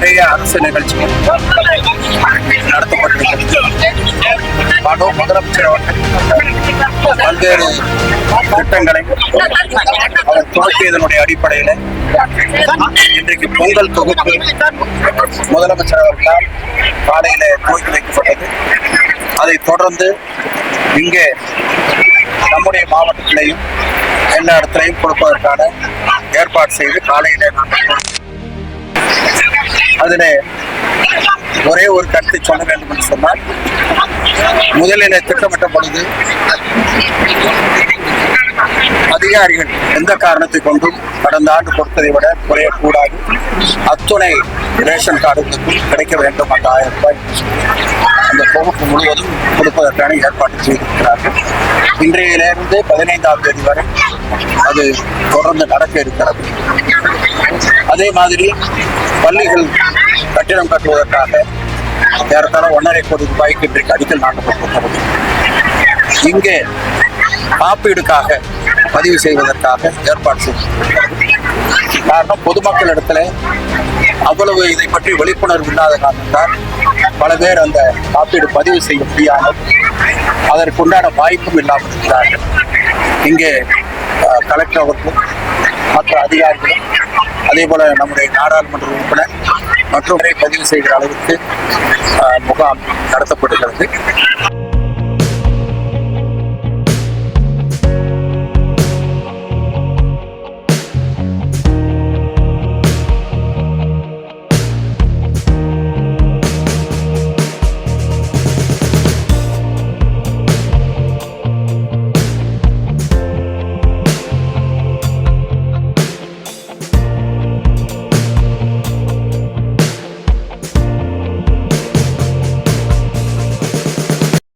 நிறைய அரசு நிகழ்ச்சிகள் நடத்தப்பட்டிருக்கிறது. முதலமைச்சர் அவர்கள் பல்வேறு திட்டங்களை அவர் துவக்கியதனுடைய அடிப்படையில் இன்றைக்கு பொங்கல் தொகுப்பு முதலமைச்சர் அவர்களால் காலையில துவக்கி வைக்கப்பட்டது. அதை தொடர்ந்து இங்கே நம்முடைய மாவட்டத்திலையும் எல்லா இடத்திலையும் கொடுப்பதற்கான ஏற்பாடு செய்து காலையில அதில் ஒரே ஒரு கருத்தை சொல்ல வேண்டும் என்று சொன்னால், முதலில் திட்டமிட்ட பொழுது அதிகாரிகள் எந்த காரணத்தை கொண்டும் கடந்த ஆண்டு கொடுத்ததை விட குறையக்கூடாது, அத்துணை ரேஷன் கார்டுகளுக்கும் கிடைக்க வேண்டும் அந்த 1000 ரூபாய் அந்த தொகுப்பு முழுவதும் கொடுப்பதற்கான ஏற்பாடு செய்திருக்கிறார்கள். இன்றையிலிருந்து 15ஆம் தேதி வரை அது தொடர்ந்து நடக்க இருக்கிறது. அதே மாதிரி பள்ளிகள் கட்டிடம் கட்டுவதற்காக ஏறத்தாழ 1.5 கோடி ரூபாய்க்கு இன்றைக்கு அடிக்கல் நாட்டப்பட்டிருக்கிறது. இங்கே காப்பீடுக்காக பதிவு செய்வதற்காக ஏற்பாடு செய்திருக்கிறது. காரணம், பொதுமக்களிடத்துல அவ்வளவு இதை பற்றி விழிப்புணர்வு இல்லாத காரணத்தால் பல பேர் அந்த காப்பீடு பதிவு செய்ய முடியாமல் அதற்குண்டான வாய்ப்பும் இல்லாமல் இருக்கிறார்கள். இங்கே கலெக்டர் அவர்களும் மற்ற அதிகாரிகளும் அதே போல நம்முடைய நாடாளுமன்ற உறுப்பினர் மற்றும் பதிவு செய்கிற அளவுக்கு முகாம் நடத்தப்படுகிறது.